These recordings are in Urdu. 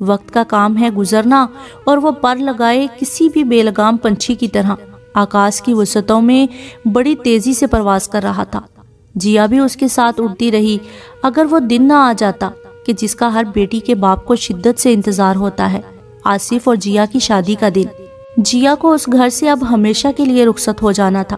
وقت کا کام ہے گزرنا، اور وہ پر لگائے کسی بھی بے لگام پنچھی کی طرح آکاش کی وسعتوں میں بڑی تیزی سے پرواز کر رہا تھا۔ جیا بھی اس کے ساتھ اڑتی رہی۔ اگر وہ دن نہ آ جاتا کہ جس کا ہر بیٹی کے باپ کو شدت سے انتظار ہوتا ہے، آصف اور جیا کی شادی کا دن۔ جیا کو اس گھر سے اب ہمیشہ کے لیے رخصت ہو جانا تھا۔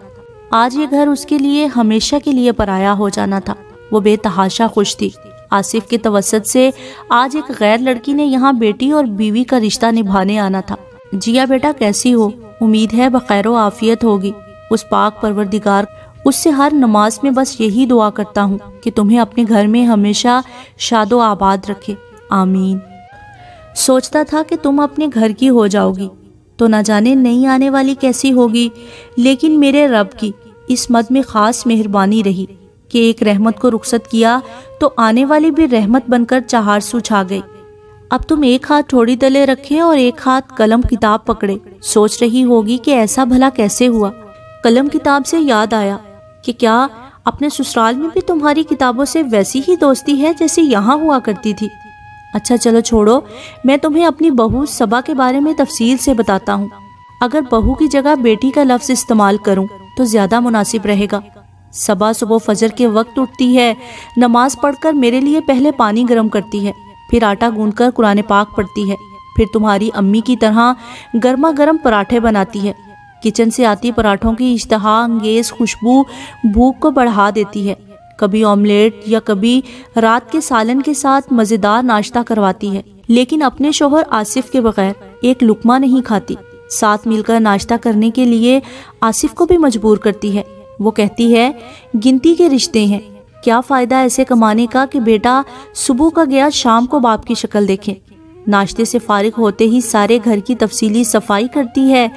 آج یہ گھر اس کے لیے ہمیشہ کے لیے پرایا ہو جانا تھا۔ وہ بے تحاشا خوش تھی۔ آصف کے توسط سے آج ایک غیر لڑکی نے یہاں بیٹی اور بیوی کا رشتہ نبھانے آنا تھا۔ جیا بیٹا کیسی ہو؟ امید ہے بخیر و عافیت ہوگی۔ اس پاک پروردگار اس سے ہر نماز میں بس یہی دعا کرتا ہوں کہ تمہیں اپنے گھر میں ہمیشہ شاد و آباد رکھے، آمین۔ سوچتا تھا کہ تم اپنے گھر کی ہو جاؤ گی تو نہ جانے نئی آنے والی کیسی ہوگی، لیکن میرے رب کی اس مد میں خاص مہربانی رہی کہ ایک رحمت کو رخصت کیا تو آنے والی بھی رحمت بن کر چہارسو چھا گئی۔ اب تم ایک ہاتھ ٹھوڑی تلے رکھے اور ایک ہاتھ قلم کتاب پکڑے سوچ رہی ہوگی کہ ایسا بھلا کیسے ہوا۔ قلم کتاب سے یاد آیا کہ کیا اپنے سسرال میں بھی تمہاری کتابوں سے ویسی ہی دوستی ہے جیسے یہاں ہوا کرتی تھی؟ اچھا چلو چھوڑو، میں تمہیں اپنی بہو صبا کے بارے میں تفصیل سے بتاتا ہوں۔ اگر بہو کی جگہ بیٹی کا لفظ استعمال کروں تو زیادہ مناسب رہے گا۔ صبا صبح فجر کے وقت اٹھتی ہے، نماز پڑھ کر میرے لیے پہلے پانی گرم کرتی ہے، پھر آٹا گوندھ کر قرآن پاک پڑھتی ہے، پھر تمہاری امی کی طرح گرما گرم پراٹھے بناتی ہے۔ کچن سے آتی پراٹھوں کی اشتہا انگیز خوشبو بھوک کو بڑھا دیتی ہے۔ کبھی آملیٹ یا کبھی رات کے سالن کے ساتھ مزیدار ناشتہ کرواتی ہے، لیکن اپنے شوہر آصف کے بغیر ایک لقمہ نہیں کھاتی۔ ساتھ مل کر ناشتہ کرنے کے لیے آصف کو بھی مجبور کرتی ہے۔ وہ کہتی ہے گنتی کے رشتے ہیں، کیا فائدہ ایسے کمانے کا کہ بیٹا صبح کا گیا شام کو باپ کی شکل دیکھے۔ ناشتے سے فارغ ہوتے ہی سارے گھر کی تفصیلی صفائی کرتی ہے۔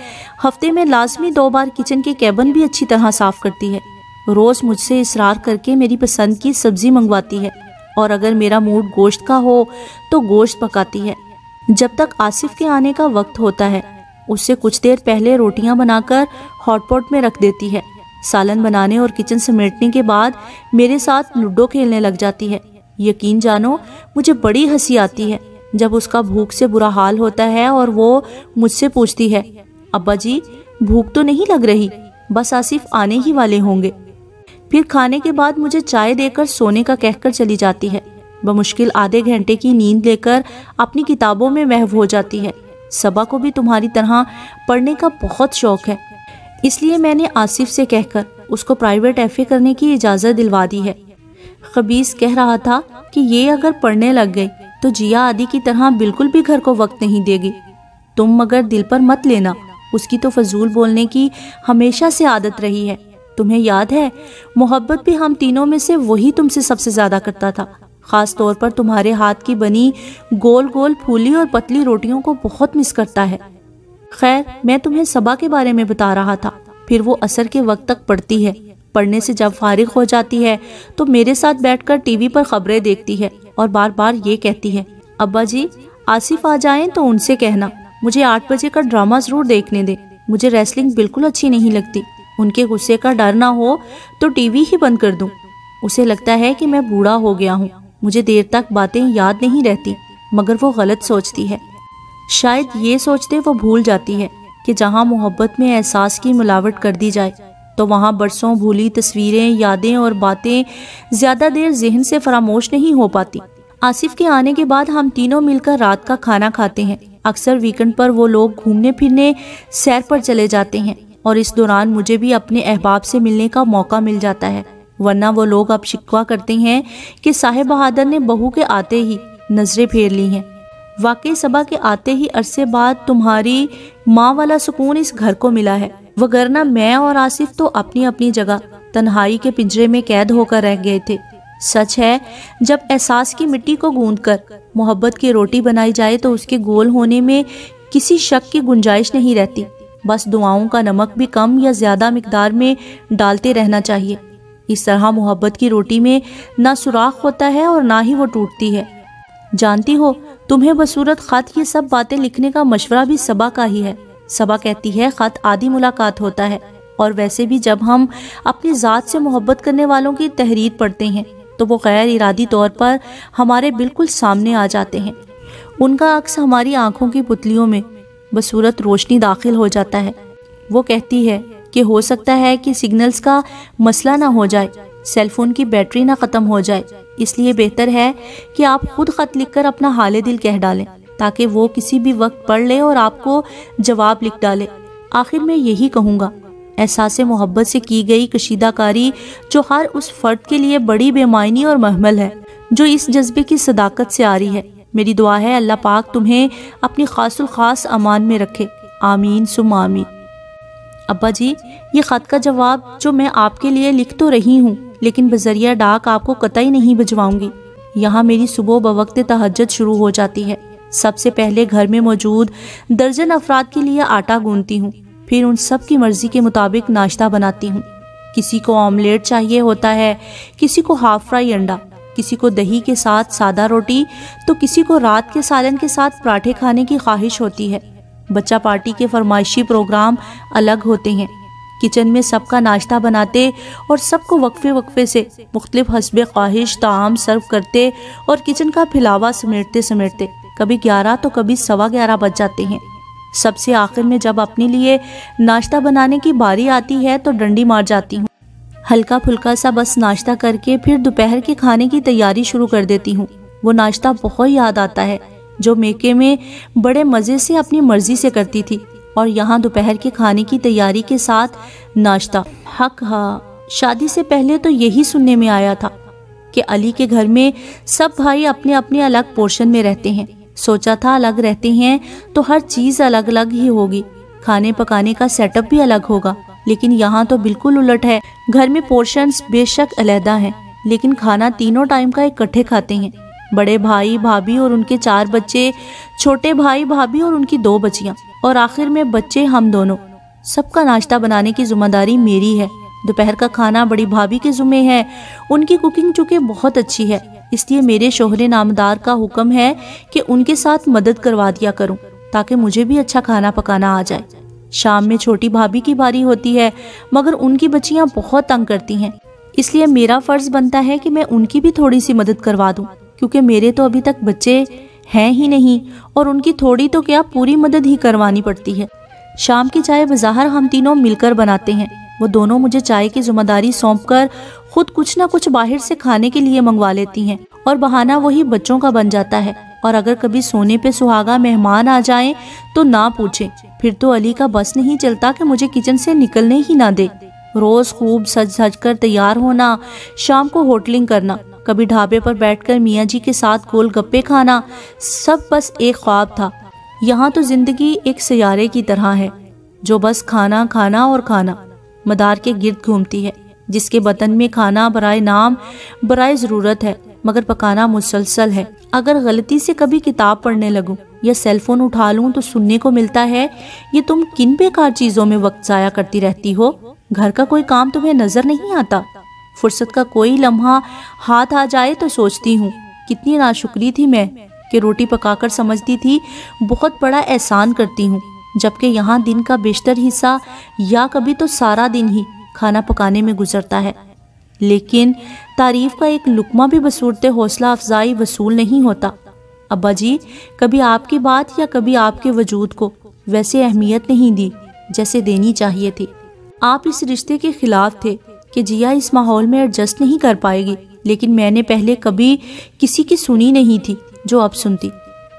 ہفتے میں لازمی 2 بار کچن کے کیبن بھی اچھی طرح صاف کرتی ہے۔ روز مجھ سے اصرار کر کے میری پسند کی سبزی منگواتی ہے، اور اگر میرا موڈ گوشت کا ہو تو گوشت پکاتی ہے۔ جب تک آصف کے آنے کا وقت ہوتا ہے اس سے کچھ دیر پہلے روٹیاں بنا کر ہاٹ پاٹ میں رکھ دیتی ہے۔ سالن بنانے اور کچن سمیٹنے کے بعد میرے ساتھ لوڈو کھیلنے لگ جاتی ہے۔ یقین جانو مجھے بڑی ہنسی آتی ہے جب اس کا بھوک سے برا حال ہوتا ہے اور وہ مجھ سے پوچھتی ہے ابا جی بھوک تو نہیں لگ رہی، بس آصف آنے ہی والے ہوں گے۔ پھر کھانے کے بعد مجھے چائے دے کر سونے کا کہہ کر چلی جاتی ہے۔ بمشکل آدھے گھنٹے کی نیند لے کر اپنی کتابوں میں محو ہو جاتی ہے۔ صبا کو بھی تمہاری طرح پڑھنے کا بہت شوق ہے، اس لیے میں نے آصف سے کہہ کر اس کو پرائیویٹ ایف اے کرنے کی اجازت دلوا دی ہے۔ خبیث کہہ رہا تھا کہ یہ اگر پڑھنے لگ گئی تو جیا آدی کی طرح بالکل بھی گھر کو وقت نہیں دے گی۔ تم مگر دل پر مت لینا، اس کی تو فضول بولنے کی ہمیشہ سے عادت رہی ہے۔ تمہیں یاد ہے محبت بھی ہم تینوں میں سے وہی تم سے سب سے زیادہ کرتا تھا، خاص طور پر تمہارے ہاتھ کی بنی گول گول پھولی اور پتلی روٹیوں کو بہت مس کرتا ہے۔ خیر میں تمہیں صبا کے بارے میں بتا رہا تھا۔ پھر وہ عصر کے وقت تک پڑھتی ہے، پڑھنے سے جب فارغ ہو جاتی ہے تو میرے ساتھ بیٹھ کر ٹی وی پر خبریں دیکھتی ہے اور بار بار یہ کہتی ہے ابا جی آصف آ جائیں تو ان سے کہنا مجھے 8 بجے کا ڈرامہ ضرور دیکھنے دیں، مجھے ریسلنگ بالکل اچھی نہیں لگتی، ان کے غصے کا ڈر نہ ہو تو ٹی وی ہی بند کر دوں۔ اسے لگتا ہے کہ میں بوڑھا ہو گیا ہوں، مجھے دیر تک باتیں یاد نہیں رہتی، مگر وہ غلط سوچتی ہے۔ شاید یہ سوچتے وہ بھول جاتی ہے کہ جہاں محبت میں احساس کی ملاوٹ کر دی جائے تو وہاں برسوں بھولی تصویریں، یادیں اور باتیں زیادہ دیر ذہن سے فراموش نہیں ہو پاتی۔ آصف کے آنے کے بعد ہم تینوں مل کر رات کا کھانا کھاتے ہیں۔ اکثر ویکنڈ پر وہ لوگ گھومنے پھرنے سیر پر چلے جاتے ہیں اور اس دوران مجھے بھی اپنے احباب سے ملنے کا موقع مل جاتا ہے، ورنہ وہ لوگ اب شکوہ کرتے ہیں کہ صاحب بہادر نے بہو کے آتے ہی نظریں پھیر لی ہیں۔ واقعی صبا کے آتے ہی عرصے بعد تمہاری ماں والا سکون اس گھر کو ملا ہے، وگرنہ میں اور آصف تو اپنی اپنی جگہ تنہائی کے پنجرے میں قید ہو کر رہ گئے تھے۔ سچ ہے جب احساس کی مٹی کو گوندھ کر محبت کی روٹی بنائی جائے تو اس کے گول ہونے میں کسی شک کی گنجائش نہیں رہتی، بس دعاؤں کا نمک بھی کم یا زیادہ مقدار میں ڈالتے رہنا چاہیے۔ اس طرح محبت کی روٹی میں نہ سوراخ ہوتا ہے اور نہ ہی وہ ٹوٹتی ہے۔ جانتی ہو تمہیں بصورت خط یہ سب باتیں لکھنے کا مشورہ بھی صبا کا ہی ہے۔ صبا کہتی ہے خط آدھی ملاقات ہوتا ہے، اور ویسے بھی جب ہم اپنی ذات سے محبت کرنے والوں کی تحریر پڑھتے ہیں تو وہ غیر ارادی طور پر ہمارے بالکل سامنے آ جاتے ہیں۔ ان کا عکس ہماری آنکھوں کی پتلیوں میں بصورت روشنی داخل ہو جاتا ہے۔ وہ کہتی ہے کہ ہو سکتا ہے کہ سگنلز کا مسئلہ نہ ہو جائے، سیل فون کی بیٹری نہ ختم ہو جائے، اس لیے بہتر ہے کہ آپ خود خط لکھ کر اپنا حال دل کہہ ڈالیں تاکہ وہ کسی بھی وقت پڑھ لے اور آپ کو جواب لکھ ڈالے۔ آخر میں یہی کہوں گا، احساس محبت سے کی گئی کشیدہ کاری جو ہر اس فرد کے لیے بڑی بے معنی اور محمل ہے جو اس جذبے کی صداقت سے آ رہی ہے۔ میری دعا ہے اللہ پاک تمہیں اپنی خاص الخاص امان میں رکھے، آمین ثم آمین۔ ابا جی، یہ خط کا جواب جو میں آپ کے لیے لکھ تو رہی ہوں لیکن بذریعہ ڈاک آپ کو قطعی نہیں بھجواؤں گی۔ یہاں میری صبح بوقت تہجد شروع ہو جاتی ہے۔ سب سے پہلے گھر میں موجود درجن افراد کے لیے آٹا گوندتی ہوں، پھر ان سب کی مرضی کے مطابق ناشتہ بناتی ہوں۔ کسی کو آملیٹ چاہیے ہوتا ہے، کسی کو ہاف فرائی انڈا، کسی کو دہی کے ساتھ سادہ روٹی، تو کسی کو رات کے سالن کے ساتھ پراٹھے کھانے کی خواہش ہوتی ہے۔ بچہ پارٹی کے فرمائشی پروگرام الگ ہوتے ہیں۔ کچن میں سب کا ناشتہ بناتے اور سب کو وقفے وقفے سے مختلف حسب خواہش طعام سرو کرتے اور کچن کا پھیلاوا سمیٹتے کبھی 11 تو کبھی 11:15 بج جاتے ہیں۔ سب سے آخر میں جب اپنے لیے ناشتہ بنانے کی باری آتی ہے تو ڈنڈی مار جاتی ہوں۔ ہلکا پھلکا سا بس ناشتہ کر کے پھر دوپہر کے کھانے کی تیاری شروع کر دیتی ہوں۔ وہ ناشتہ بہت یاد آتا ہے جو میکے میں بڑے مزے سے اپنی مرضی سے کرتی تھی، اور یہاں دوپہر کے کھانے کی تیاری کے ساتھ ناشتہ۔ حق ہاں، شادی سے پہلے تو یہی سننے میں آیا تھا کہ علی کے گھر میں سب بھائی اپنے اپنے الگ پورشن میں رہتے ہیں۔ سوچا تھا الگ رہتے ہیں تو ہر چیز الگ الگ ہی ہوگی، کھانے پکانے کا سیٹ اپ بھی الگ ہوگا، لیکن یہاں تو بالکل الٹ ہے۔ گھر میں پورشنز بے شک علیحدہ ہیں لیکن کھانا تینوں ٹائم کا اکٹھے کھاتے ہیں۔ بڑے بھائی بھابھی اور ان کے 4 بچے، چھوٹے بھائی بھابھی اور ان کی 2 بچیاں، اور آخر میں بچے ہم دونوں۔ سب کا ناشتہ بنانے کی ذمہ داری میری ہے۔ دوپہر کا کھانا بڑی بھابھی کے ذمہ ہے۔ ان کی کوکنگ چونکہ بہت اچھی ہے، اس لیے میرے شوہر نامدار کا حکم ہے کہ ان کے ساتھ مدد کروا دیا کروں تاکہ مجھے بھی اچھا کھانا پکانا آ جائے۔ شام میں چھوٹی بھابھی کی باری ہوتی ہے مگر ان کی بچیاں بہت تنگ کرتی ہیں، اس لیے میرا فرض بنتا ہے کہ میں ان کی بھی تھوڑی سی مدد کروا دوں، کیونکہ میرے تو ابھی تک بچے ہیں ہی نہیں اور ان کی تھوڑی تو کیا پوری مدد ہی کروانی پڑتی ہے۔ شام کی چائے بظاہر ہم تینوں مل کر بناتے ہیں۔ وہ دونوں مجھے چائے کی ذمہ داری سونپ کر خود کچھ نہ کچھ باہر سے کھانے کے لیے منگوا لیتی ہیں، اور بہانہ وہی بچوں کا بن جاتا ہے۔ اور اگر کبھی سونے پہ سہاگا مہمان آ جائیں تو نہ پوچھیں، پھر تو علی کا بس نہیں چلتا کہ مجھے کچن سے نکلنے ہی نہ دے۔ روز خوب سج سج کر تیار ہونا، شام کو ہوٹلنگ کرنا، کبھی ڈھابے پر بیٹھ کر میاں جی کے ساتھ گول گپے کھانا، سب بس ایک خواب تھا۔ یہاں تو زندگی ایک سیارے کی طرح ہے جو بس کھانا کھانا اور کھانا مدار کے گرد گھومتی ہے، جس کے بدن میں کھانا برائے نام برائے ضرورت ہے مگر پکانا مسلسل ہے۔ اگر غلطی سے کبھی کتاب پڑھنے لگوں یا سیل فون اٹھا لوں تو سننے کو ملتا ہے، یہ تم کن بیکار چیزوں میں وقت ضائع کرتی رہتی ہو، گھر کا کوئی کام تمہیں نظر نہیں آتا۔ فرصت کا کوئی لمحہ ہاتھ آ جائے تو سوچتی ہوں کتنی ناشکری تھی میں کہ روٹی پکا کر سمجھتی تھی بہت بڑا احسان کرتی ہوں، جبکہ یہاں دن کا بیشتر حصہ یا کبھی تو سارا دن ہی کھانا پکانے میں گزرتا ہے۔ لیکن تعریف کا ایک لقمہ بھی بصورت حوصلہ افزائی وصول نہیں ہوتا۔ ابا جی کبھی آپ کی بات یا کبھی آپ کے وجود کو ویسے اہمیت نہیں دی جیسے دینی چاہیے تھی۔ آپ اس رشتے کے خلاف تھے کہ جیا اس ماحول میں ایڈجسٹ نہیں کر پائے گی، لیکن میں نے پہلے کبھی کسی کی سنی نہیں تھی جو اب سنتی۔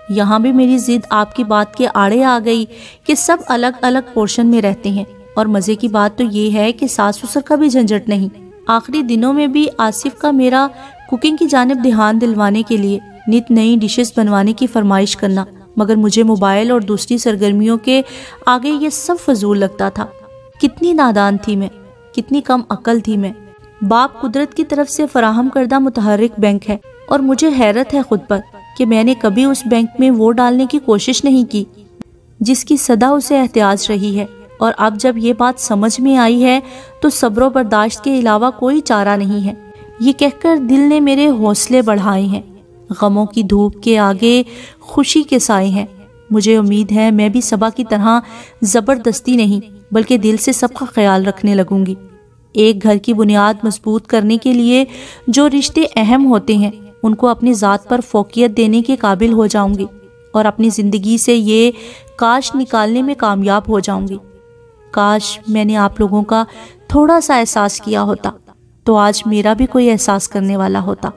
یہاں بھی میری ضد آپ کی بات کے آڑے آ گئی کہ سب الگ الگ پورشن میں رہتے ہیں، اور مزے کی بات تو یہ ہے کہ ساس سسر کا بھی جھنجھٹ نہیں۔ آخری دنوں میں بھی آصف کا میرا کوکنگ کی جانب دھیان دلوانے کے لیے نت نئی ڈشز بنوانے کی فرمائش کرنا، مگر مجھے موبائل اور دوسری سرگرمیوں کے آگے یہ سب فضول لگتا تھا۔ کتنی نادان تھی میں، کتنی کم عقل تھی میں۔ باپ قدرت کی طرف سے فراہم کردہ متحرک بینک ہے، اور مجھے حیرت ہے خود پر کہ میں نے کبھی اس بینک میں ووٹ ڈالنے کی کوشش نہیں کی جس کی صدا اسے احتیاج رہی ہے، اور اب جب یہ بات سمجھ میں آئی ہے تو صبر و برداشت کے علاوہ کوئی چارہ نہیں ہے۔ یہ کہہ کر دل نے میرے حوصلے بڑھائے ہیں، غموں کی دھوپ کے آگے خوشی کے سائے ہیں۔ مجھے امید ہے میں بھی صبا کی طرح زبردستی نہیں بلکہ دل سے سب کا خیال رکھنے لگوں گی۔ ایک گھر کی بنیاد مضبوط کرنے کے لیے جو رشتے اہم ہوتے ہیں ان کو اپنی ذات پر فوقیت دینے کے قابل ہو جاؤں گی۔ اور اپنی زندگی سے یہ کاش نکالنے میں کامیاب ہو جاؤں گی۔ کاش میں نے آپ لوگوں کا تھوڑا سا احساس کیا ہوتا تو آج میرا بھی کوئی احساس کرنے والا ہوتا۔